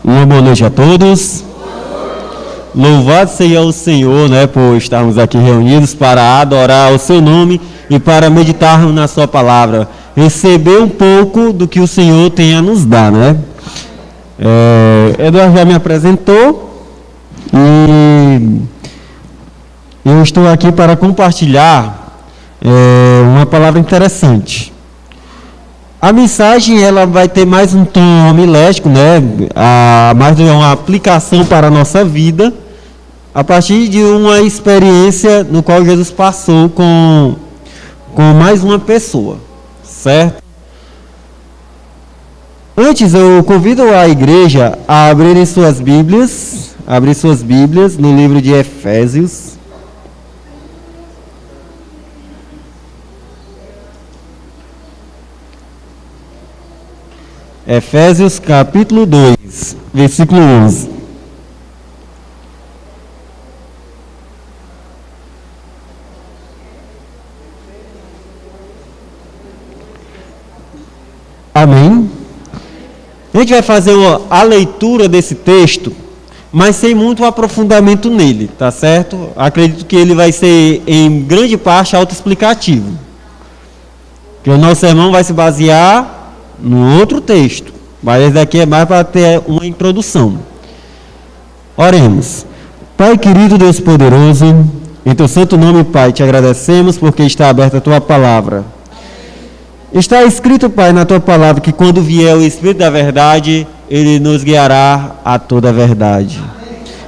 Uma boa noite a todos. Louvado seja o Senhor, por estarmos aqui reunidos para adorar o seu nome e para meditarmos na sua palavra. Receber um pouco do que o Senhor tem a nos dar, Eduardo já me apresentou e eu estou aqui para compartilhar uma palavra interessante. A mensagem ela vai ter mais um tom homilético, mais uma aplicação para a nossa vida, a partir de uma experiência no qual Jesus passou com mais uma pessoa, certo? Antes, eu convido a igreja a abrir suas Bíblias no livro de Efésios. Efésios capítulo 2, versículo 11. Amém? A gente vai fazer a leitura desse texto, mas sem muito aprofundamento nele, tá certo? Acredito que ele vai ser, em grande parte, autoexplicativo. Que o nosso sermão vai se basear no outro texto, mas esse daqui é mais para ter uma introdução. Oremos. Pai querido, Deus poderoso, em teu santo nome, Pai, te agradecemos porque está aberta a tua palavra. Está escrito, Pai, na tua palavra que quando vier o Espírito da verdade, ele nos guiará a toda a verdade.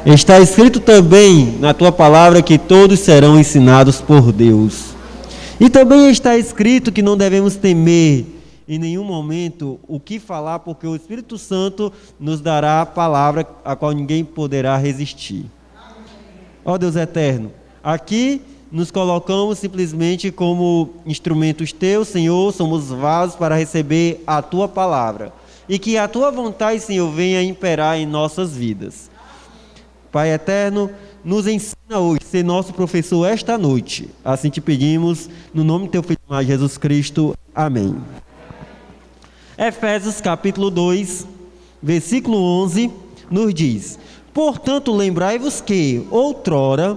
Está escrito também na tua palavra que todos serão ensinados por Deus. E também está escrito que não devemos temer em nenhum momento o que falar, porque o Espírito Santo nos dará a palavra a qual ninguém poderá resistir. Ó Deus eterno, aqui nos colocamos simplesmente como instrumentos teus, Senhor, somos vasos para receber a tua palavra. E que a tua vontade, Senhor, venha imperar em nossas vidas. Pai eterno, nos ensina hoje, ser nosso professor esta noite. Assim te pedimos, no nome do teu Filho Jesus Cristo. Amém. Efésios capítulo 2, versículo 11, nos diz: portanto, lembrai-vos que, outrora,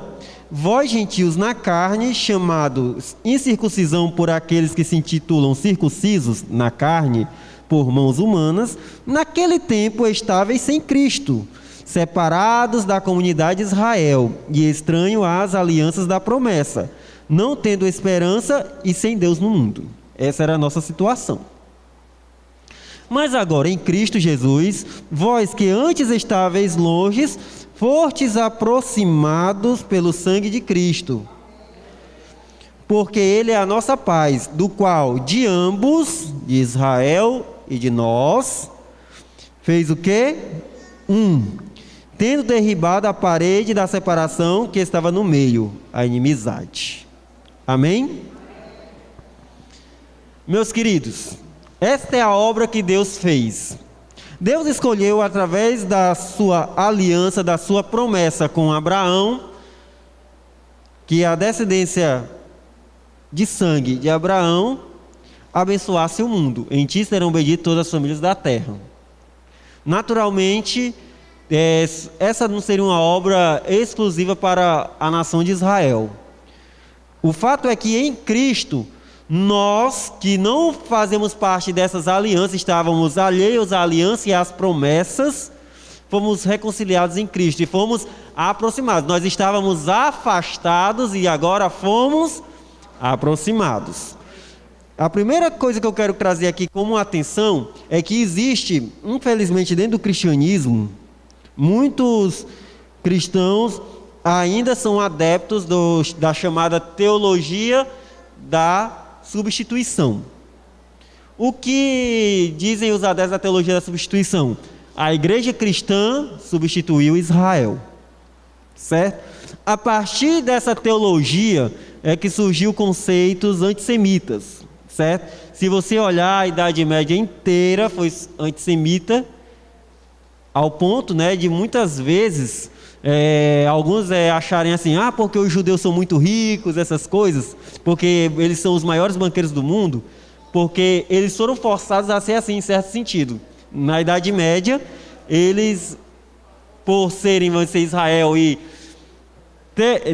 vós gentios na carne, chamados incircuncisão por aqueles que se intitulam circuncisos na carne, por mãos humanas, naquele tempo estáveis sem Cristo, separados da comunidade de Israel e estranhos às alianças da promessa, não tendo esperança e sem Deus no mundo. Essa era a nossa situação. Mas agora, em Cristo Jesus, vós que antes estáveis longes, fostes aproximados pelo sangue de Cristo. Porque Ele é a nossa paz, do qual de ambos, de Israel e de nós, fez o quê? Tendo derribado a parede da separação que estava no meio, a inimizade. Amém? Meus queridos, esta é a obra que Deus fez. Deus escolheu, através da sua aliança, da sua promessa com Abraão, que a descendência de sangue de Abraão abençoasse o mundo. Em ti serão benditas todas as famílias da terra. Naturalmente, essa não seria uma obra exclusiva para a nação de Israel. O fato é que em Cristo, nós que não fazemos parte dessas alianças, estávamos alheios à aliança e às promessas, fomos reconciliados em Cristo e fomos aproximados. Nós estávamos afastados e agora fomos aproximados. A primeira coisa que eu quero trazer aqui como atenção é que existe, infelizmente, dentro do cristianismo, muitos cristãos ainda são adeptos da chamada teologia da substituição. O que dizem os adeptos da teologia da substituição? A igreja cristã substituiu Israel, certo? A partir dessa teologia é que surgiu conceitos antissemitas, certo? Se você olhar, a Idade Média inteira foi antissemita, ao ponto, de muitas vezes alguns acharem assim, porque os judeus são muito ricos, essas coisas, porque eles são os maiores banqueiros do mundo, porque eles foram forçados a ser assim, em certo sentido. Na Idade Média, eles, por serem, vão ser Israel, e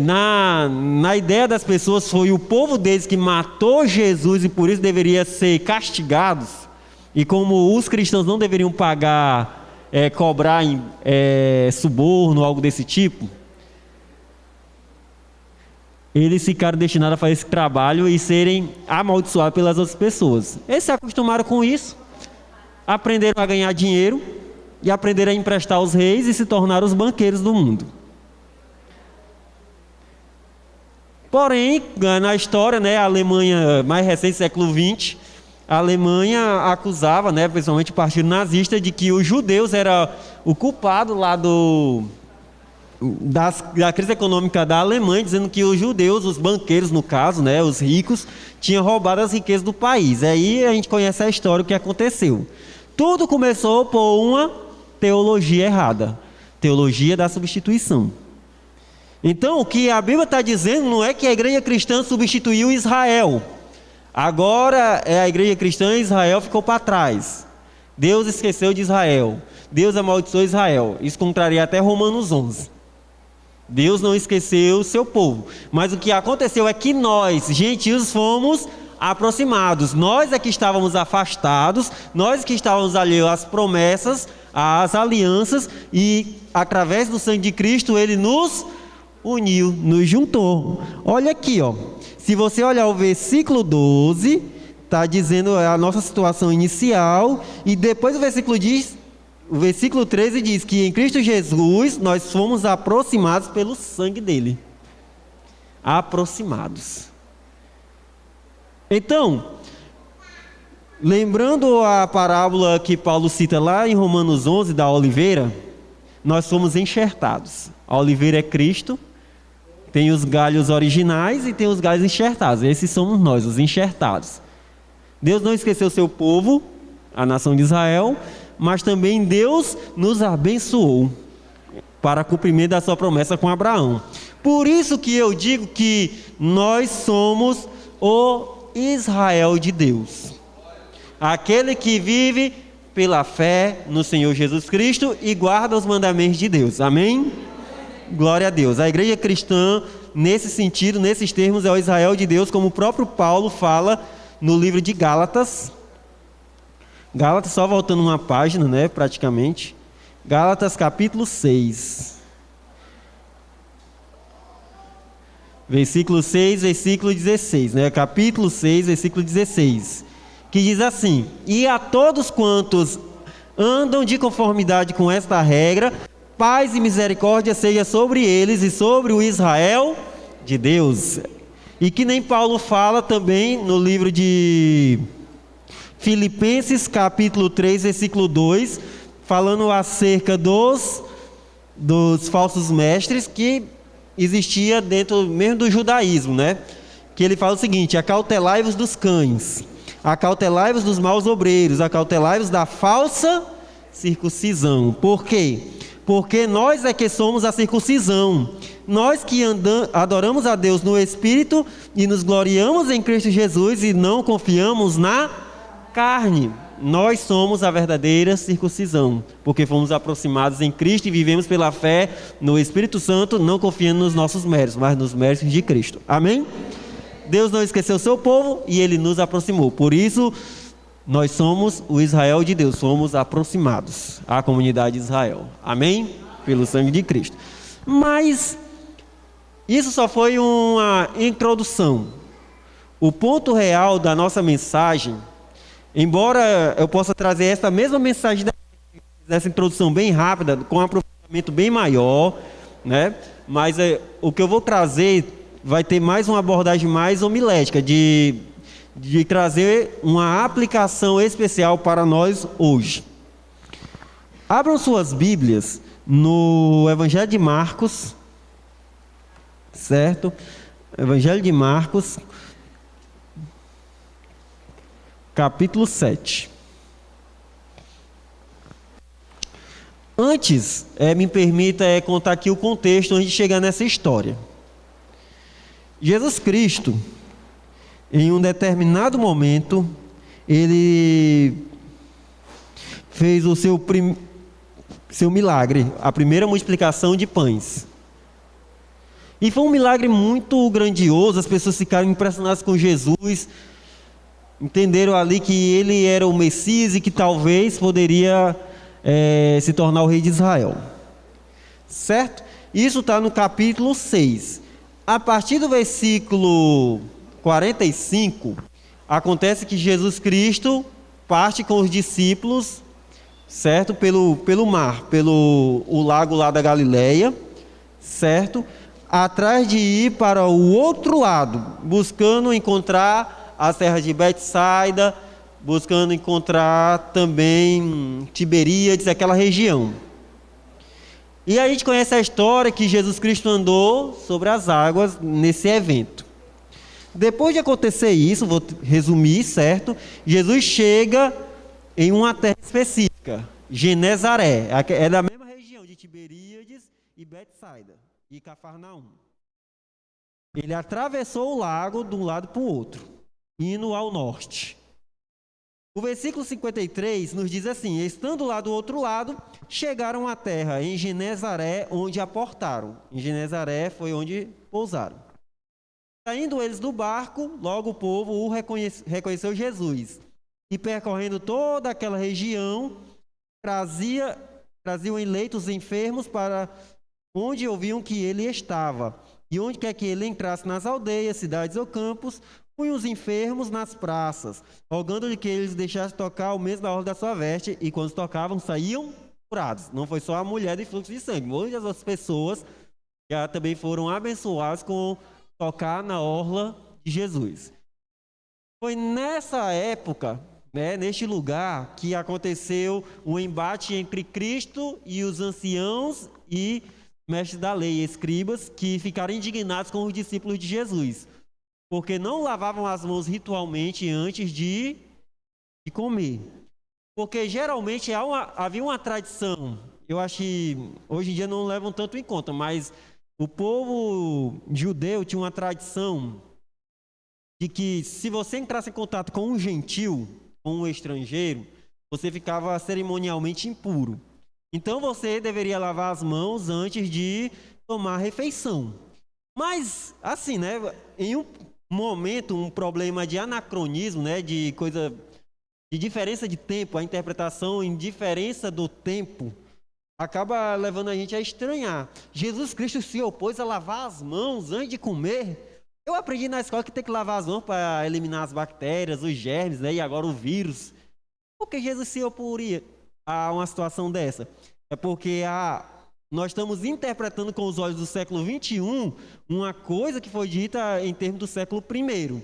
na ideia das pessoas foi o povo deles que matou Jesus e por isso deveria ser castigados, e como os cristãos não deveriam pagar, cobrar suborno, algo desse tipo, eles ficaram destinados a fazer esse trabalho e serem amaldiçoados pelas outras pessoas. Eles se acostumaram com isso, aprenderam a ganhar dinheiro e aprenderam a emprestar aos reis e se tornaram os banqueiros do mundo. Porém, na história, a Alemanha mais recente, século XX, a Alemanha acusava, principalmente o partido nazista, de que os judeus eram o culpado lá da crise econômica da Alemanha, dizendo que os judeus, os banqueiros no caso, os ricos, tinham roubado as riquezas do país. Aí a gente conhece a história, o que aconteceu. Tudo começou por uma teologia errada, teologia da substituição. Então, o que a Bíblia está dizendo não é que a igreja cristã substituiu Israel. Agora a igreja cristã e Israel ficou para trás. Deus esqueceu de Israel. Deus amaldiçoou Israel. Isso contraria até Romanos 11. Deus não esqueceu o seu povo. Mas o que aconteceu é que nós, gentios, fomos aproximados. Nós é que estávamos afastados, nós que estávamos alheios às promessas, às alianças, e através do sangue de Cristo Ele nos uniu, nos juntou. Olha aqui, se você olhar o versículo 12, está dizendo a nossa situação inicial, e depois o versículo 13 diz que em Cristo Jesus nós fomos aproximados pelo sangue dele. Aproximados. Então, lembrando a parábola que Paulo cita lá em Romanos 11, da oliveira, nós fomos enxertados. A oliveira é Cristo, tem os galhos originais e tem os galhos enxertados. Esses somos nós, os enxertados. Deus não esqueceu o seu povo, a nação de Israel, mas também Deus nos abençoou para cumprimento da sua promessa com Abraão. Por isso que eu digo que nós somos o Israel de Deus, aquele que vive pela fé no Senhor Jesus Cristo e guarda os mandamentos de Deus. Amém? Glória a Deus. A igreja cristã, nesse sentido, nesses termos, é o Israel de Deus, como o próprio Paulo fala no livro de Gálatas. Gálatas, só voltando uma página, praticamente. Gálatas capítulo 6. Versículo 6, versículo 16, capítulo 6, versículo 16, que diz assim: e a todos quantos andam de conformidade com esta regra, paz e misericórdia seja sobre eles e sobre o Israel de Deus. E que nem Paulo fala também no livro de Filipenses capítulo 3, versículo 2, falando acerca dos falsos mestres que existia dentro mesmo do judaísmo, que ele fala o seguinte: acautelai-vos dos cães, acautelai-vos dos maus obreiros, acautelai-vos da falsa circuncisão. Por quê? Porque nós é que somos a circuncisão, nós que adoramos a Deus no Espírito e nos gloriamos em Cristo Jesus e não confiamos na carne. Nós somos a verdadeira circuncisão, porque fomos aproximados em Cristo e vivemos pela fé no Espírito Santo, não confiando nos nossos méritos, mas nos méritos de Cristo. Amém? Deus não esqueceu o seu povo e Ele nos aproximou. Por isso, nós somos o Israel de Deus, somos aproximados à comunidade de Israel. Amém? Pelo sangue de Cristo. Mas isso só foi uma introdução. O ponto real da nossa mensagem, embora eu possa trazer essa mesma mensagem dessa introdução bem rápida, com um aprofundamento bem maior, mas o que eu vou trazer vai ter mais uma abordagem mais homilética, de trazer uma aplicação especial para nós hoje. Abram suas Bíblias no Evangelho de Marcos, certo? Evangelho de Marcos, capítulo 7. Antes, me permita contar aqui o contexto antes de chegar nessa história. Jesus Cristo, em um determinado momento, Ele fez o seu milagre, a primeira multiplicação de pães. E foi um milagre muito grandioso, as pessoas ficaram impressionadas com Jesus, entenderam ali que ele era o Messias e que talvez poderia se tornar o rei de Israel. Certo? Isso está no capítulo 6. A partir do versículo 45, acontece que Jesus Cristo parte com os discípulos, certo? Pelo mar, o lago lá da Galileia, certo? Atrás de ir para o outro lado, buscando encontrar as terras de Betsaida, buscando encontrar também Tiberíades, aquela região. E aí a gente conhece a história que Jesus Cristo andou sobre as águas nesse evento. Depois de acontecer isso, vou resumir, certo? Jesus chega em uma terra específica, Genezaré, é da mesma região de Tiberíades e Betsaida e Cafarnaum. Ele atravessou o lago de um lado para o outro, indo ao norte. O versículo 53 nos diz assim: estando lá do outro lado, chegaram à terra em Genezaré, onde aportaram. Em Genezaré foi onde pousaram. Saindo eles do barco, logo o povo o reconheceu Jesus. E percorrendo toda aquela região, traziam em leitos enfermos para onde ouviam que ele estava. E onde quer que ele entrasse nas aldeias, cidades ou campos, punham os enfermos nas praças, rogando-lhe que eles deixassem tocar o mesmo da orla da sua veste, e quando tocavam, saíam curados. Não foi só a mulher de fluxo de sangue, muitas outras pessoas já também foram abençoadas com tocar na orla de Jesus. Foi nessa época, neste lugar, que aconteceu um embate entre Cristo e os anciãos e mestres da lei, escribas, que ficaram indignados com os discípulos de Jesus, porque não lavavam as mãos ritualmente antes de comer. Porque geralmente havia uma tradição, eu acho que hoje em dia não levam tanto em conta, mas o povo judeu tinha uma tradição de que se você entrasse em contato com um gentil, com um estrangeiro, você ficava cerimonialmente impuro. Então você deveria lavar as mãos antes de tomar a refeição. Mas, assim, em um momento, um problema de anacronismo, de coisa, de diferença de tempo, a interpretação em diferença do tempo, acaba levando a gente a estranhar. Jesus Cristo se opôs a lavar as mãos antes de comer. Eu aprendi na escola que tem que lavar as mãos para eliminar as bactérias, os germes, e agora o vírus. Por que Jesus se oporia a uma situação dessa? É porque nós estamos interpretando com os olhos do século XXI uma coisa que foi dita em termos do século I.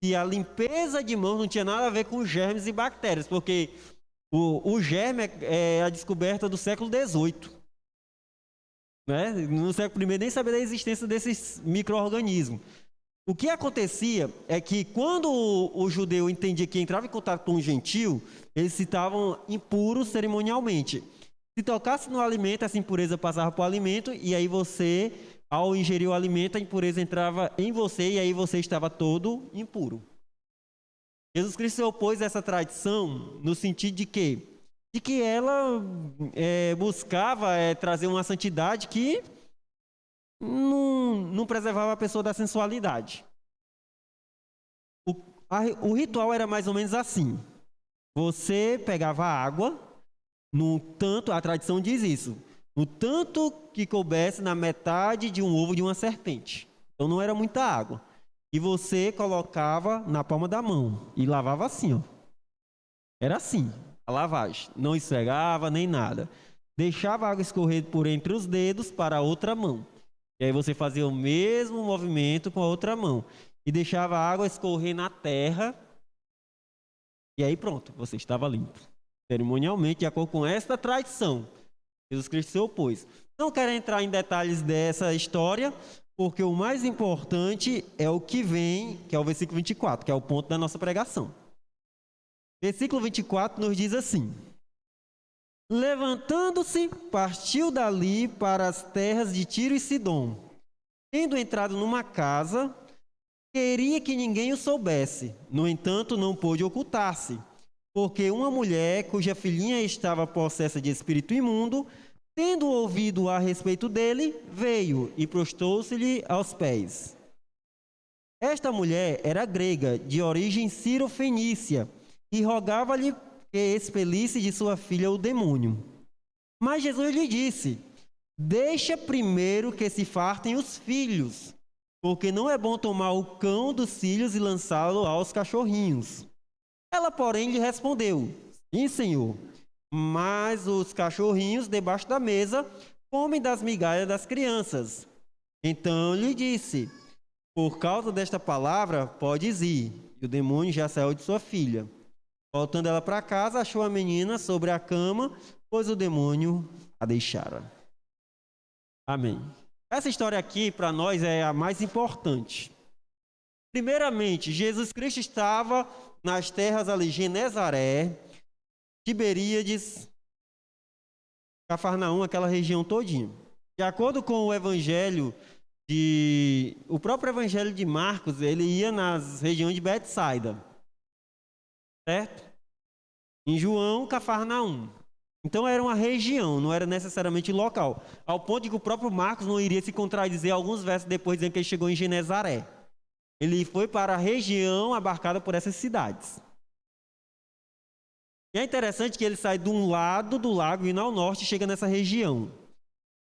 Que a limpeza de mãos não tinha nada a ver com germes e bactérias, porque o germe é a descoberta do século XVIII. No século I nem sabia da existência desses micro-organismos. O que acontecia é que quando o judeu entendia que entrava em contato com um gentil, eles se estavam impuros cerimonialmente. Se tocasse no alimento, essa impureza passava para o alimento, e aí você, ao ingerir o alimento, a impureza entrava em você, e aí você estava todo impuro. Jesus Cristo se opôs a essa tradição no sentido de que ela buscava trazer uma santidade que não preservava a pessoa da sensualidade. O ritual era mais ou menos assim. Você pegava água, no tanto, a tradição diz isso, no tanto que coubesse na metade de um ovo de uma serpente. Então não era muita água. E você colocava na palma da mão e lavava assim, ó. Era assim, a lavagem. Não esfregava nem nada. Deixava a água escorrer por entre os dedos para a outra mão. E aí você fazia o mesmo movimento com a outra mão. E deixava a água escorrer na terra. E aí pronto, você estava limpo. Cerimonialmente, de acordo com esta tradição, Jesus Cristo se opôs. Não quero entrar em detalhes dessa história, porque o mais importante é o que vem, que é o versículo 24, que é o ponto da nossa pregação. Versículo 24 nos diz assim: levantando-se, partiu dali para as terras de Tiro e Sidom. Tendo entrado numa casa, queria que ninguém o soubesse. No entanto, não pôde ocultar-se. porque uma mulher cuja filhinha estava possessa de espírito imundo, tendo ouvido a respeito dele, veio e prostou-se-lhe aos pés. Esta mulher era grega, de origem ciro-fenícia, e rogava-lhe que expelisse de sua filha o demônio. Mas Jesus lhe disse: deixa primeiro que se fartem os filhos, porque não é bom tomar o cão dos filhos e lançá-lo aos cachorrinhos. Ela, porém, lhe respondeu: sim, Senhor, mas os cachorrinhos debaixo da mesa comem das migalhas das crianças. Então lhe disse: por causa desta palavra, podes ir. E o demônio já saiu de sua filha. Voltando ela para casa, achou a menina sobre a cama, pois o demônio a deixara. Amém. Essa história aqui, para nós, é a mais importante. Primeiramente, Jesus Cristo estava nas terras ali, Genezaré, Tiberíades, Cafarnaum, aquela região todinha. De acordo com o evangelho o próprio evangelho de Marcos, ele ia nas regiões de Betsaida, certo? Em João, Cafarnaum. Então era uma região, não era necessariamente local. Ao ponto de que o próprio Marcos não iria se contradizer alguns versos depois, dizendo que ele chegou em Genezaré. Ele foi para a região abarcada por essas cidades. E é interessante que ele sai de um lado do lago, indo ao norte, e chega nessa região.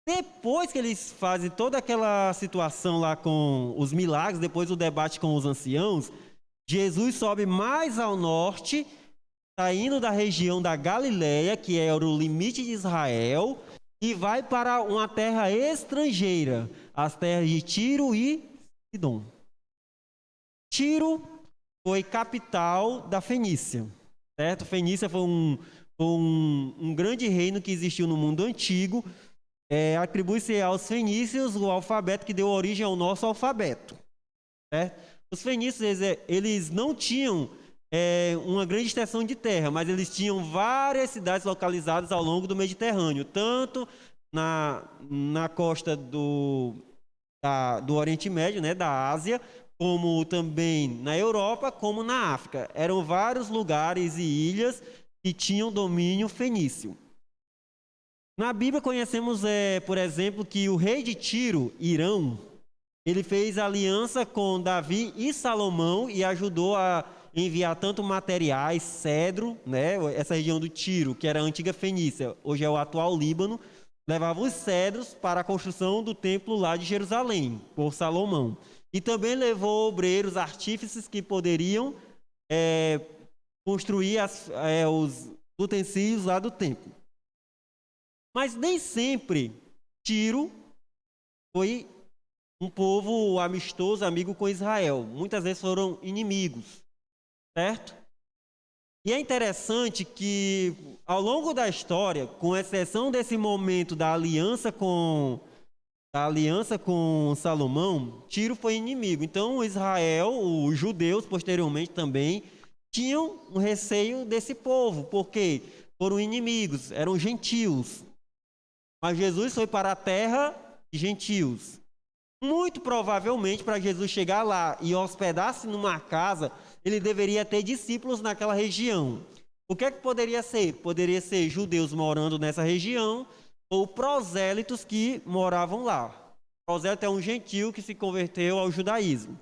Depois que eles fazem toda aquela situação lá com os milagres, depois do debate com os anciãos, Jesus sobe mais ao norte, saindo da região da Galileia, que era o limite de Israel, e vai para uma terra estrangeira, as terras de Tiro e Sidom. Tiro foi capital da Fenícia, certo? Fenícia foi um grande reino que existiu no mundo antigo. Atribui-se aos fenícios o alfabeto que deu origem ao nosso alfabeto, certo? Os fenícios, eles não tinham uma grande extensão de terra, mas eles tinham várias cidades localizadas ao longo do Mediterrâneo, tanto na costa do Oriente Médio, né, da Ásia, como também na Europa, como na África. Eram vários lugares e ilhas que tinham domínio fenício. Na Bíblia conhecemos, por exemplo, que o rei de Tiro, Irão, ele fez aliança com Davi e Salomão e ajudou a enviar tanto materiais, cedro, né? Essa região do Tiro, que era a antiga Fenícia, hoje é o atual Líbano, levava os cedros para a construção do templo lá de Jerusalém, por Salomão. E também levou obreiros, artífices que poderiam construir os utensílios lá do templo. Mas nem sempre Tiro foi um povo amistoso, amigo com Israel. Muitas vezes foram inimigos, certo? E é interessante que, ao longo da história, com exceção desse momento da aliança com Salomão, Tiro foi inimigo. Então Israel, os judeus posteriormente também, tinham um receio desse povo, porque foram inimigos, eram gentios. Mas Jesus foi para a terra de gentios. Muito provavelmente, para Jesus chegar lá e hospedar-se numa casa, ele deveria ter discípulos naquela região. O que é que poderia ser? Poderia ser judeus morando nessa região ou prosélitos que moravam lá. Prosélito é um gentio que se converteu ao judaísmo.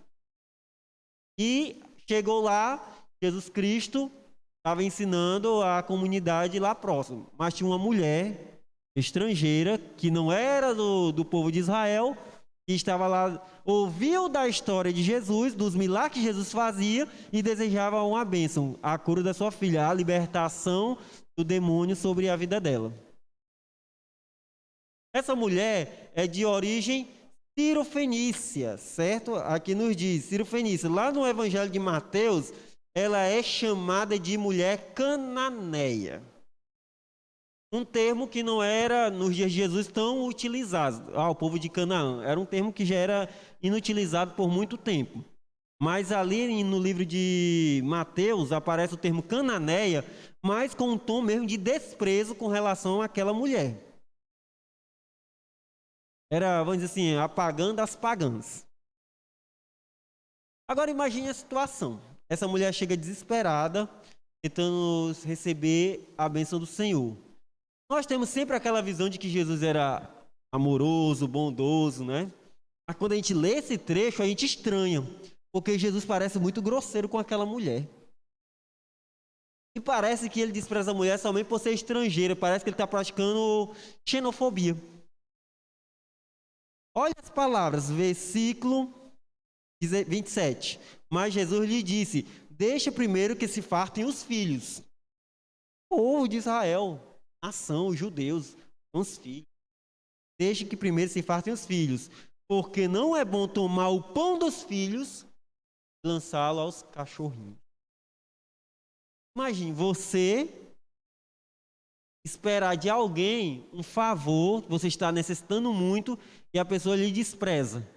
E chegou lá, Jesus Cristo estava ensinando a comunidade lá próximo. Mas tinha uma mulher estrangeira, que não era do povo de Israel, que estava lá, ouviu da história de Jesus, dos milagres que Jesus fazia e desejava uma bênção, a cura da sua filha, a libertação do demônio sobre a vida dela. Essa mulher é de origem ciro-fenícia, certo? Aqui nos diz, ciro-fenícia. Lá no Evangelho de Mateus, ela é chamada de mulher cananeia. Um termo que não era, nos dias de Jesus, tão utilizado. O povo de Canaã. Era um termo que já era inutilizado por muito tempo. Mas ali no livro de Mateus aparece o termo cananeia, mas com um tom mesmo de desprezo com relação àquela mulher. Era, vamos dizer assim, apagando as pagãs. Agora imagine a situação. Essa mulher chega desesperada, tentando receber a bênção do Senhor. Nós temos sempre aquela visão de que Jesus era amoroso, bondoso, né? Mas quando a gente lê esse trecho, a gente estranha, porque Jesus parece muito grosseiro com aquela mulher. E parece que ele despreza a mulher somente por ser estrangeira, parece que ele está praticando xenofobia. Olha as palavras, versículo 27. Mas Jesus lhe disse: deixa primeiro que se fartem os filhos. O povo de Israel, nação, os judeus, os filhos. Deixe que primeiro se fartem os filhos, porque não é bom tomar o pão dos filhos e lançá-lo aos cachorrinhos. Imagine você esperar de alguém um favor, você está necessitando muito e a pessoa lhe despreza.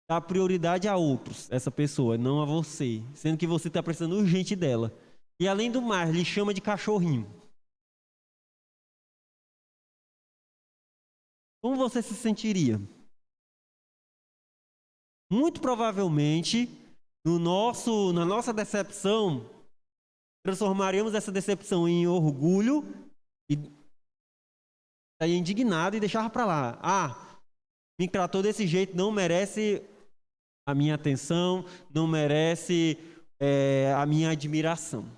Dá prioridade a outros, essa pessoa, não a você, sendo que você está precisando urgente dela. E além do mais, lhe chama de cachorrinho. Como você se sentiria? Muito provavelmente, na nossa decepção, transformaríamos essa decepção em orgulho e estaria indignado e deixava para lá. Ah, me tratou desse jeito, não merece a minha atenção, não merece a minha admiração.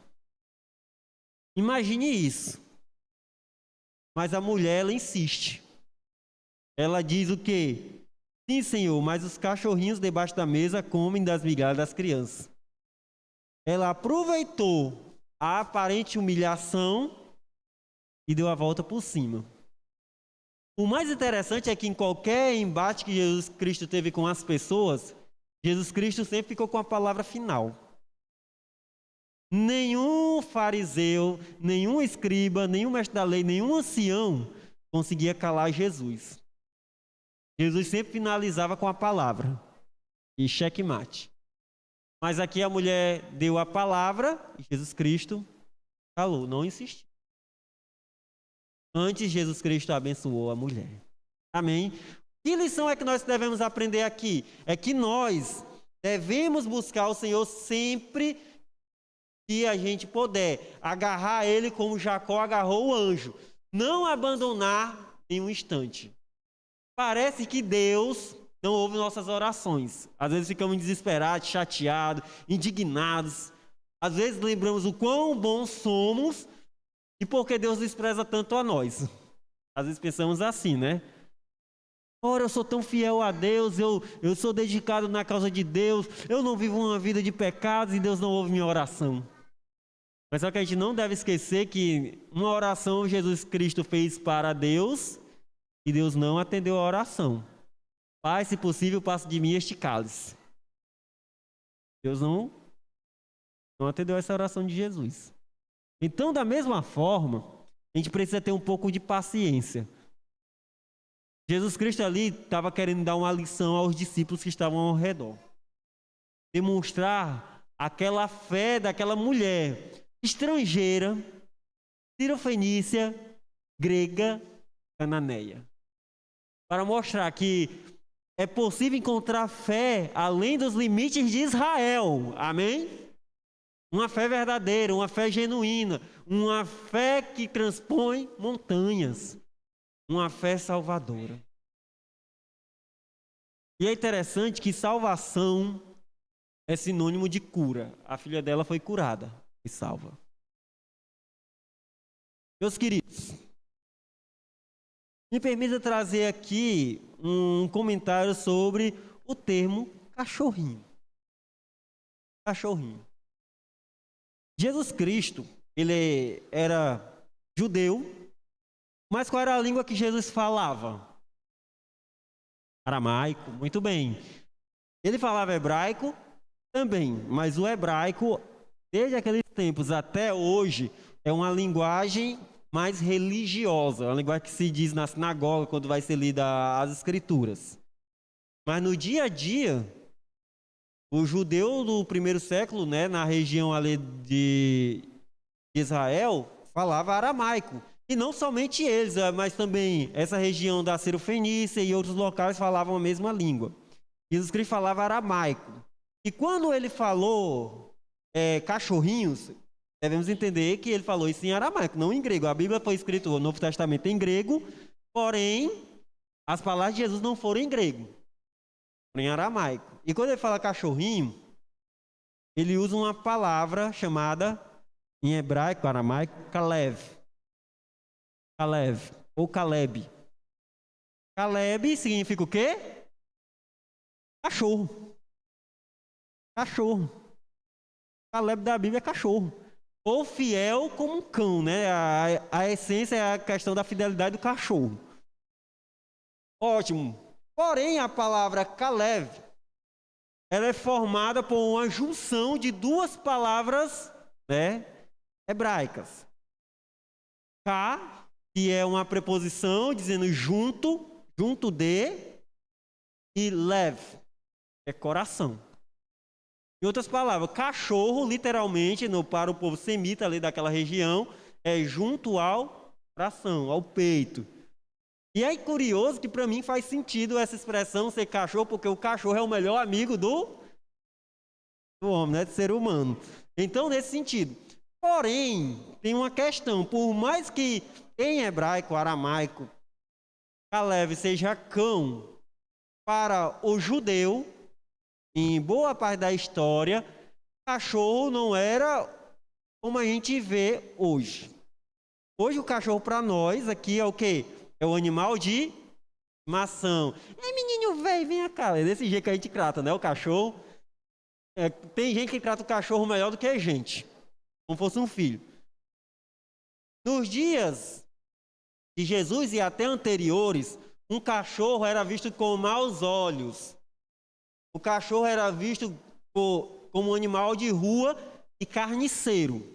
Imagine isso. Mas a mulher, ela insiste. Ela diz o quê? Sim, Senhor, mas os cachorrinhos debaixo da mesa comem das migalhas das crianças. Ela aproveitou a aparente humilhação e deu a volta por cima. O mais interessante é que em qualquer embate que Jesus Cristo teve com as pessoas, Jesus Cristo sempre ficou com a palavra final. Nenhum fariseu, nenhum escriba, nenhum mestre da lei, nenhum ancião conseguia calar Jesus. Jesus sempre finalizava com a palavra e checkmate. Mas aqui a mulher deu a palavra e Jesus Cristo calou, não insistiu. Antes, Jesus Cristo abençoou a mulher. Amém? Que lição é que nós devemos aprender aqui? É que nós devemos buscar o Senhor sempre que a gente puder. Agarrar Ele como Jacó agarrou o anjo. Não abandonar em um instante. Parece que Deus não ouve nossas orações. Às vezes ficamos desesperados, chateados, indignados. Às vezes lembramos o quão bons somos e por que Deus despreza tanto a nós. Às vezes pensamos assim, né? Ora, eu sou tão fiel a Deus, eu sou dedicado na causa de Deus, eu não vivo uma vida de pecados e Deus não ouve minha oração. Mas só que a gente não deve esquecer que uma oração Jesus Cristo fez para Deus e Deus não atendeu a oração. Pai, se possível, passe de mim este cálice. Deus não atendeu essa oração de Jesus. Então, da mesma forma, a gente precisa ter um pouco de paciência. Jesus Cristo ali estava querendo dar uma lição aos discípulos que estavam ao redor. Demonstrar aquela fé daquela mulher estrangeira, sirofenícia, grega, cananeia. Para mostrar que é possível encontrar fé além dos limites de Israel. Amém? Uma fé verdadeira, uma fé genuína, uma fé que transpõe montanhas, uma fé salvadora. E é interessante que salvação é sinônimo de cura. A filha dela foi curada e salva. Meus queridos, me permita trazer aqui um comentário sobre o termo cachorrinho. Cachorrinho. Jesus Cristo, ele era judeu, mas qual era a língua que Jesus falava? Aramaico, muito bem. Ele falava hebraico também, mas o hebraico, desde aqueles tempos até hoje, é uma linguagem mais religiosa, uma linguagem que se diz na sinagoga quando vai ser lida as escrituras. Mas no dia a dia, o judeu do primeiro século, né, na região ali de Israel, falava aramaico. E não somente eles, mas também essa região da Sirofenícia e outros locais falavam a mesma língua. Jesus Cristo falava aramaico. E quando ele falou cachorrinhos, devemos entender que ele falou isso em aramaico, não em grego. A Bíblia foi escrita, o Novo Testamento em grego, porém, as palavras de Jesus não foram em grego, foram em aramaico. E quando ele fala cachorrinho, ele usa uma palavra chamada, em hebraico, aramaico, Kalev. Kalev, ou Caleb. Caleb significa o quê? Cachorro. Cachorro. Caleb da Bíblia é cachorro. Ou fiel como um cão, né? A essência é a questão da fidelidade do cachorro. Ótimo. Porém, a palavra Caleb, ela é formada por uma junção de duas palavras, né, hebraicas. Ka, que é uma preposição dizendo junto, junto de, e lev, é coração. Em outras palavras, cachorro, literalmente, para o povo semita ali daquela região, é junto ao coração, ao peito. E é curioso que para mim faz sentido essa expressão ser cachorro, porque o cachorro é o melhor amigo do homem, né, do ser humano. Então, nesse sentido. Porém, tem uma questão, por mais que em hebraico, aramaico, Caleb seja cão, para o judeu, em boa parte da história, cachorro não era como a gente vê hoje. Hoje o cachorro para nós aqui é o quê? É o animal de estimação. Menino velho, vem cá. É desse jeito que a gente trata, né? O cachorro. Tem gente que trata o cachorro melhor do que a gente, como fosse um filho. Nos dias de Jesus e até anteriores, um cachorro era visto com maus olhos. O cachorro era visto como um animal de rua e carniceiro.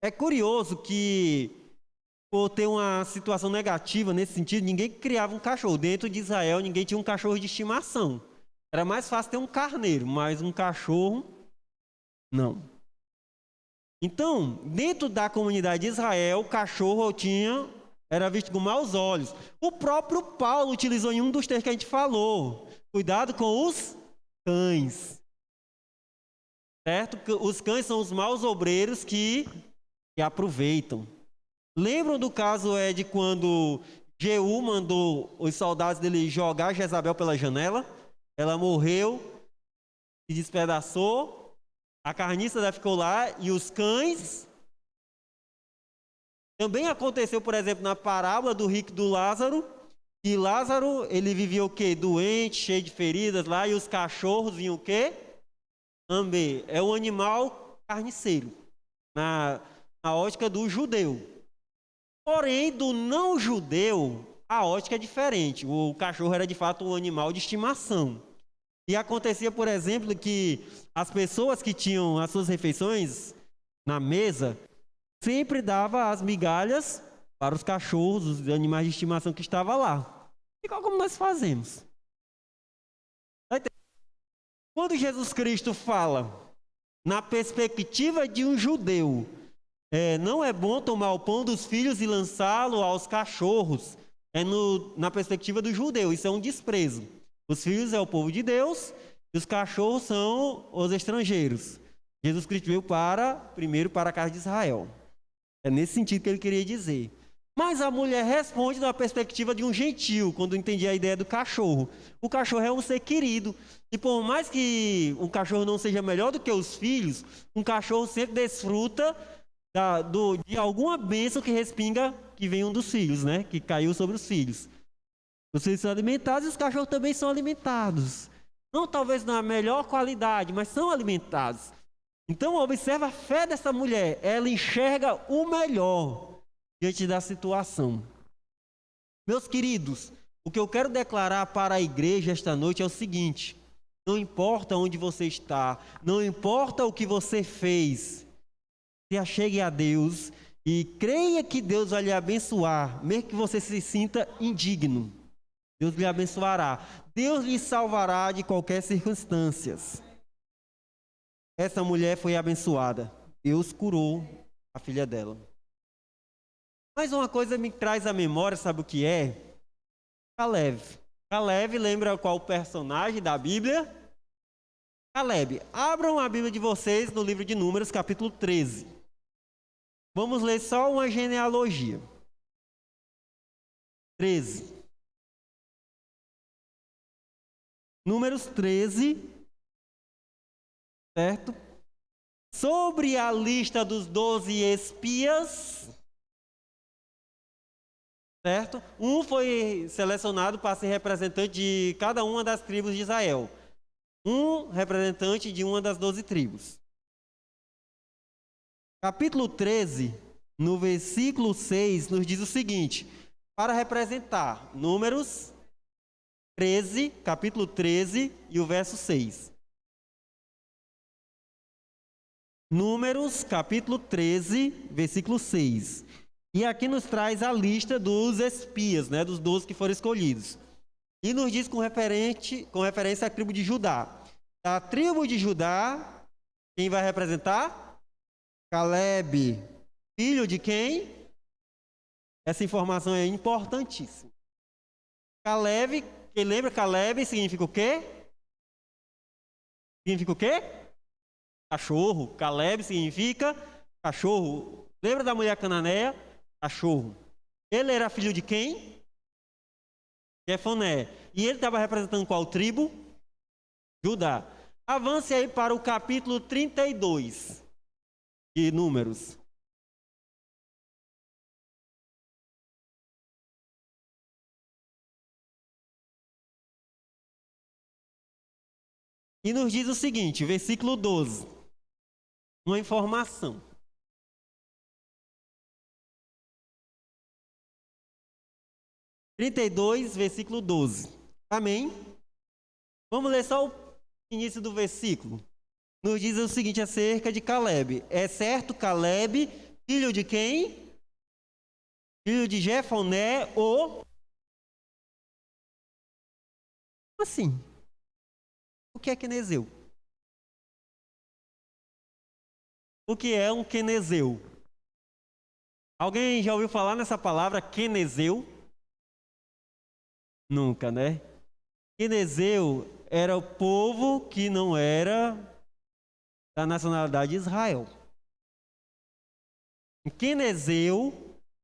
É curioso que, por ter uma situação negativa nesse sentido, ninguém criava um cachorro. Dentro de Israel, ninguém tinha um cachorro de estimação. Era mais fácil ter um carneiro, mas um cachorro, não. Então, dentro da comunidade de Israel, o cachorro era visto com maus olhos. O próprio Paulo utilizou em um dos textos que a gente falou. Cuidado com os cães. Certo? Os cães são os maus obreiros que aproveitam. Lembram do caso de quando Jeú mandou os soldados dele jogar Jezabel pela janela? Ela morreu, se despedaçou, a carniça dela ficou lá e os cães. Também aconteceu, por exemplo, na parábola do rico e do Lázaro. E Lázaro, ele vivia o quê? Doente, cheio de feridas lá, e os cachorros vinham o quê? Lamber. É um animal carniceiro, na ótica do judeu. Porém, do não judeu, a ótica é diferente. O cachorro era de fato um animal de estimação. E acontecia, por exemplo, que as pessoas que tinham as suas refeições na mesa, sempre dava as migalhas para os cachorros, os animais de estimação que estavam lá. Igual como nós fazemos. Quando Jesus Cristo fala, na perspectiva de um judeu, não é bom tomar o pão dos filhos e lançá-lo aos cachorros. Na perspectiva do judeu, isso é um desprezo. Os filhos é o povo de Deus e os cachorros são os estrangeiros. Jesus Cristo veio primeiro para a casa de Israel. É nesse sentido que ele queria dizer. Mas a mulher responde da perspectiva de um gentil, quando entendia a ideia do cachorro. O cachorro é um ser querido. E por mais que um cachorro não seja melhor do que os filhos, um cachorro sempre desfruta de alguma bênção que respinga, que vem um dos filhos, né? Que caiu sobre os filhos. Os filhos são alimentados e os cachorros também são alimentados. Não talvez na melhor qualidade, mas são alimentados. Então observa a fé dessa mulher. Ela enxerga o melhor diante da situação. Meus queridos, o que eu quero declarar para a igreja esta noite é o seguinte: não importa onde você está, não importa o que você fez, se achegue a Deus e creia que Deus vai lhe abençoar, mesmo que você se sinta indigno. Deus lhe abençoará. Deus lhe salvará de qualquer circunstância. Essa mulher foi abençoada. Deus curou a filha dela. Mas uma coisa me traz à memória, sabe o que é? Caleb. Caleb lembra qual personagem da Bíblia? Caleb, abram a Bíblia de vocês no livro de Números, capítulo 13. Vamos ler só uma genealogia. 13. Números 13, certo? Sobre a lista dos 12 espias, certo? Um foi selecionado para ser representante de cada uma das tribos de Israel. Um representante de uma das 12 tribos. Capítulo 13, no versículo 6, nos diz o seguinte: para representar Números 13, capítulo 13 e o verso 6. Números, capítulo 13, versículo 6. E aqui nos traz a lista dos espias, né, dos 12 que foram escolhidos. E nos diz com referência à tribo de Judá. Da tribo de Judá, quem vai representar? Caleb, filho de quem? Essa informação é importantíssima. Caleb, quem lembra Caleb significa o quê? Significa o quê? Cachorro. Caleb significa cachorro. Lembra da mulher cananeia? Cachorro. Ele era filho de quem? Jefoné. E ele estava representando qual tribo? Judá. Avance aí para o capítulo 32 de Números. E nos diz o seguinte, versículo 12. Uma informação. Versículo 12. Amém? Vamos ler só o início do versículo. Nos diz o seguinte acerca de Caleb. É certo, Caleb, filho de quem? Filho de Jefoné, ou... Assim. O que é quenezeu? O que é um quenezeu? Alguém já ouviu falar nessa palavra quenezeu? Nunca, né? Quenezeu era o povo que não era da nacionalidade de Israel. Quenezeu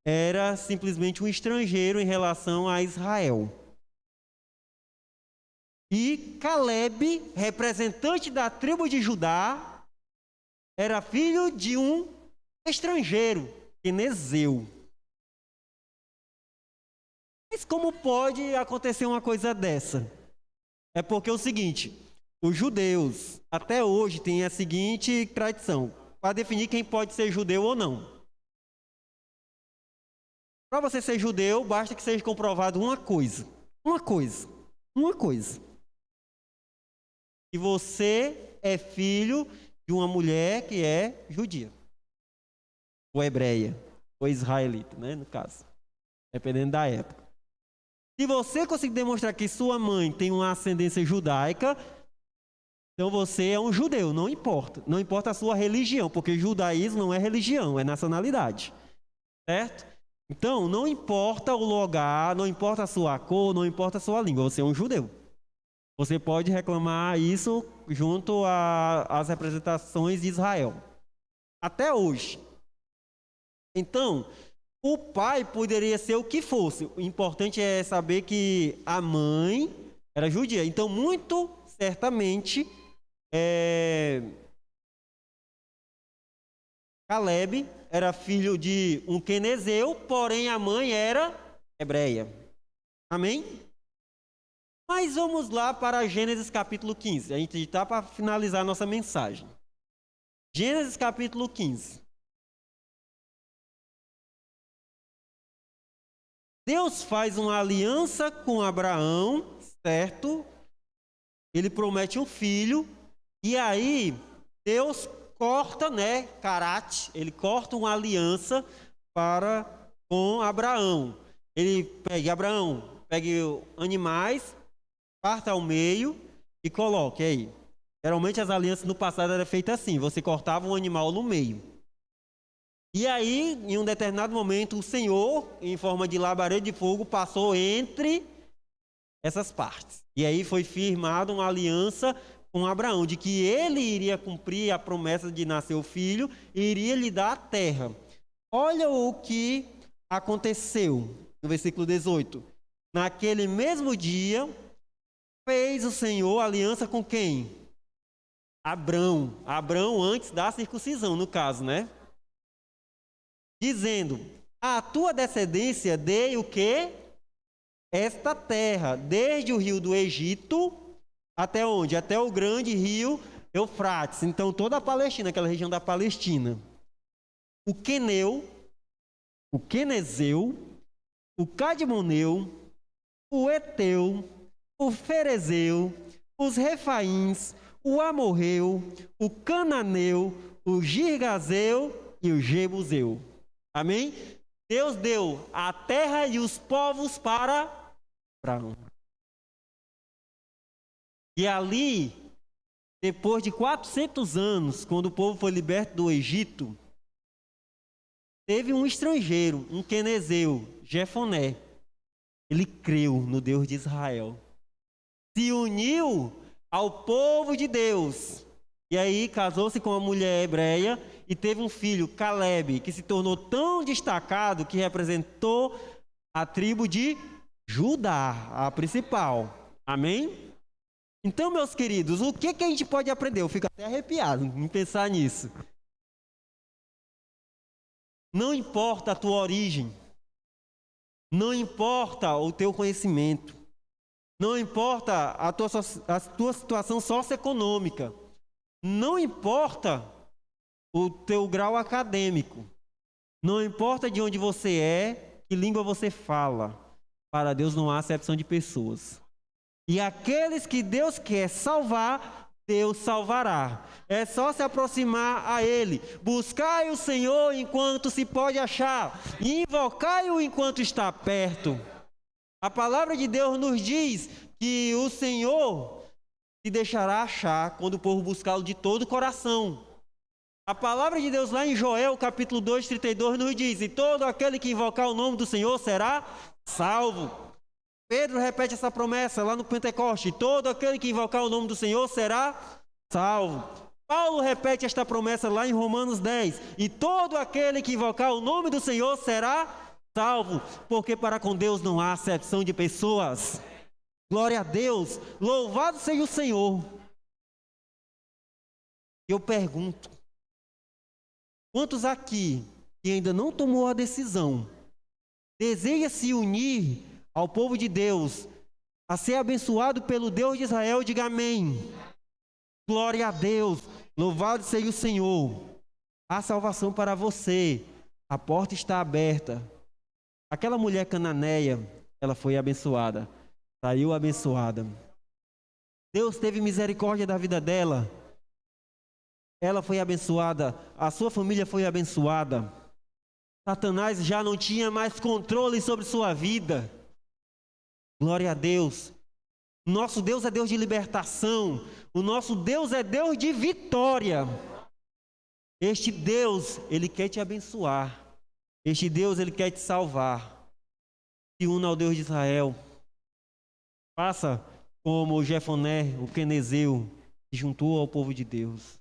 era simplesmente um estrangeiro em relação a Israel. E Caleb, representante da tribo de Judá, era filho de um estrangeiro, quenezeu. Mas como pode acontecer uma coisa dessa? É porque é o seguinte, os judeus até hoje têm a seguinte tradição, para definir quem pode ser judeu ou não. Para você ser judeu, basta que seja comprovado uma coisa. Que você é filho de uma mulher que é judia. Ou hebreia. Ou israelita, né, no caso. Dependendo da época. Se você conseguir demonstrar que sua mãe tem uma ascendência judaica, então você é um judeu, não importa. Não importa a sua religião, porque judaísmo não é religião, é nacionalidade. Certo? Então, não importa o lugar, não importa a sua cor, não importa a sua língua, você é um judeu. Você pode reclamar isso junto às representações de Israel. Até hoje. Então, o pai poderia ser o que fosse. O importante é saber que a mãe era judia. Então, muito certamente, Caleb era filho de um quenezeu, porém a mãe era hebreia. Amém? Mas vamos lá para Gênesis capítulo 15. A gente está para finalizar a nossa mensagem. Gênesis capítulo 15. Deus faz uma aliança com Abraão, certo? Ele promete um filho. E aí, Deus corta, né, Karate, ele corta uma aliança com Abraão. Ele pega, Abraão, pegue animais, parta ao meio e coloque aí. Geralmente as alianças no passado eram feitas assim, você cortava um animal no meio. E aí, em um determinado momento, o Senhor, em forma de labareda de fogo, passou entre essas partes. E aí foi firmada uma aliança com Abraão, de que ele iria cumprir a promessa de nascer o filho e iria lhe dar a terra. Olha o que aconteceu no versículo 18. Naquele mesmo dia, fez o Senhor aliança com quem? Abrão. Abrão antes da circuncisão, no caso, né? Dizendo: a tua descendência dei o quê? Esta terra, desde o rio do Egito, até onde? Até o grande rio Eufrates. Então, toda a Palestina, aquela região da Palestina. O Queneu, o Quenezeu, o Cadmoneu, o Eteu, o Ferezeu, os Refaíns, o Amorreu, o Cananeu, o Girgazeu e o Jebuseu. Amém? Deus deu a terra e os povos para Abraão. E ali, depois de 400 anos, quando o povo foi liberto do Egito, teve um estrangeiro, um quenezeu, Jefoné. Ele creu no Deus de Israel. Se uniu ao povo de Deus. E aí casou-se com uma mulher hebreia e teve um filho, Caleb, que se tornou tão destacado que representou a tribo de Judá, a principal. Amém? Então, meus queridos, o que a gente pode aprender? Eu fico até arrepiado em pensar nisso. Não importa a tua origem, não importa o teu conhecimento, não importa a tua situação socioeconômica, não importa o teu grau acadêmico, não importa de onde você é, que língua você fala, para Deus não há acepção de pessoas. E aqueles que Deus quer salvar, Deus salvará. É só se aproximar a Ele. Buscai o Senhor enquanto se pode achar. E invocai-o enquanto está perto. A palavra de Deus nos diz que o Senhor se deixará achar quando o povo buscá-lo de todo o coração. A palavra de Deus lá em Joel, capítulo 2, 32, nos diz: e todo aquele que invocar o nome do Senhor será salvo. Pedro repete essa promessa lá no Pentecoste: todo aquele que invocar o nome do Senhor será salvo. Paulo repete esta promessa lá em Romanos 10: e todo aquele que invocar o nome do Senhor será salvo, porque para com Deus não há acepção de pessoas. Glória a Deus, louvado seja o Senhor. Eu pergunto: quantos aqui que ainda não tomou a decisão, deseja se unir ao povo de Deus, a ser abençoado pelo Deus de Israel? Diga amém. Glória a Deus, louvado seja o Senhor. Há salvação para você, a porta está aberta. Aquela mulher cananeia, ela foi abençoada, saiu abençoada. Deus teve misericórdia da vida dela. Ela foi abençoada, a sua família foi abençoada. Satanás já não tinha mais controle sobre sua vida. Glória a Deus. Nosso Deus é Deus de libertação. O nosso Deus é Deus de vitória. Este Deus, Ele quer te abençoar. Este Deus, Ele quer te salvar. Se una ao Deus de Israel. Faça como o Jefoné, o quenezeu, se juntou ao povo de Deus.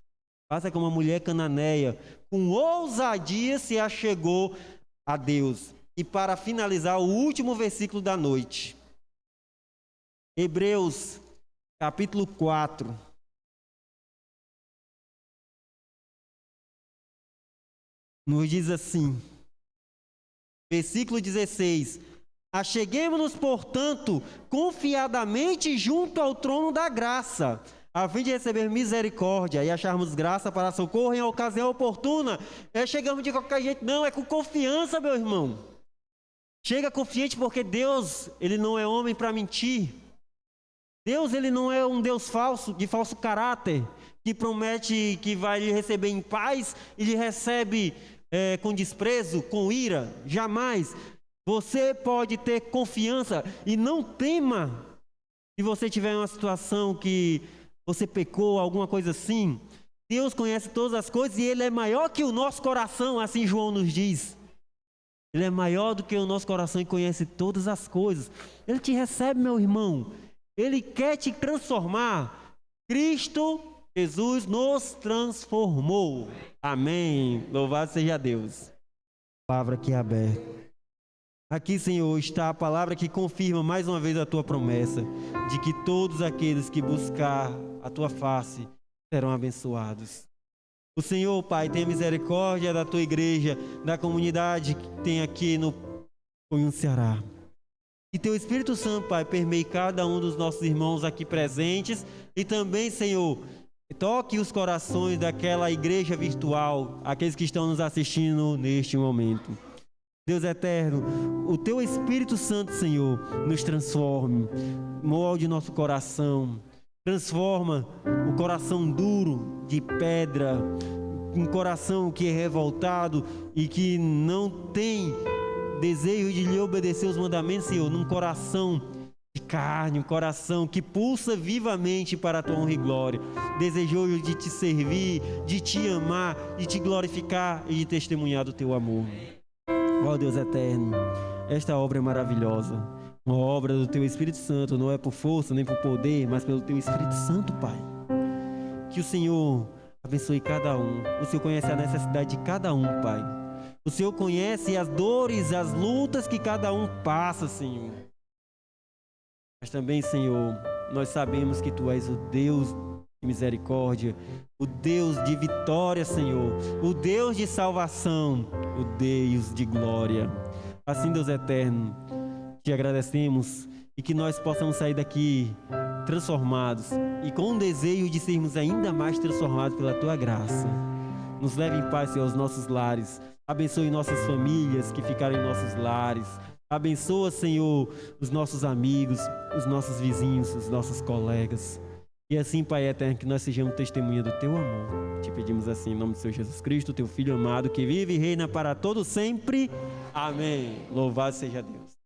Faça como a mulher cananeia, com ousadia se achegou a Deus. E para finalizar, o último versículo da noite. Hebreus, capítulo 4. Nos diz assim, versículo 16: acheguemo-nos, portanto, confiadamente junto ao trono da graça, a fim de receber misericórdia e acharmos graça para socorro em ocasião oportuna. Chegamos de qualquer jeito, não, é com confiança, meu irmão. Chega confiante, porque Deus, Ele não é homem para mentir. Deus, Ele não é um Deus falso, de falso caráter, que promete que vai lhe receber em paz e lhe recebe com desprezo, com ira. Jamais. Você pode ter confiança e não tema. Se você tiver uma situação que você pecou, alguma coisa assim, Deus conhece todas as coisas e Ele é maior que o nosso coração, assim João nos diz. Ele é maior do que o nosso coração e conhece todas as coisas. Ele te recebe, meu irmão. Ele quer te transformar. Cristo Jesus nos transformou. Amém. Louvado seja Deus. Palavra aqui aberta. Aqui, Senhor, está a palavra que confirma mais uma vez a tua promessa de que todos aqueles que buscar a tua face serão abençoados. O Senhor, Pai, tenha misericórdia da tua igreja, da comunidade que tem aqui no Cunhum, Ceará. Que teu Espírito Santo, Pai, permeie cada um dos nossos irmãos aqui presentes e também, Senhor, toque os corações daquela igreja virtual, aqueles que estão nos assistindo neste momento. Deus eterno, o teu Espírito Santo, Senhor, nos transforme, molde nosso coração, transforma o coração duro de pedra, um coração que é revoltado e que não tem desejo de lhe obedecer os mandamentos, Senhor, num coração de carne, um coração que pulsa vivamente para a tua honra e glória, desejoso de te servir, de te amar, de te glorificar e de testemunhar do teu amor. Ó Deus eterno, esta obra é maravilhosa, uma obra do teu Espírito Santo, não é por força nem por poder, mas pelo teu Espírito Santo, Pai. Que o Senhor abençoe cada um. O Senhor conhece a necessidade de cada um, Pai. O Senhor conhece as dores, as lutas que cada um passa, Senhor. Mas também, Senhor, nós sabemos que Tu és o Deus de misericórdia, o Deus de vitória, Senhor, o Deus de salvação, o Deus de glória. Assim, Deus eterno, te agradecemos e que nós possamos sair daqui transformados e com o desejo de sermos ainda mais transformados pela Tua graça. Nos leve em paz, Senhor, aos nossos lares. Abençoe nossas famílias que ficaram em nossos lares. Abençoa, Senhor, os nossos amigos, os nossos vizinhos, os nossos colegas. E assim, Pai eterno, que nós sejamos testemunha do Teu amor. Te pedimos assim, em nome do Senhor Jesus Cristo, Teu Filho amado, que vive e reina para todo sempre. Amém. Louvado seja Deus.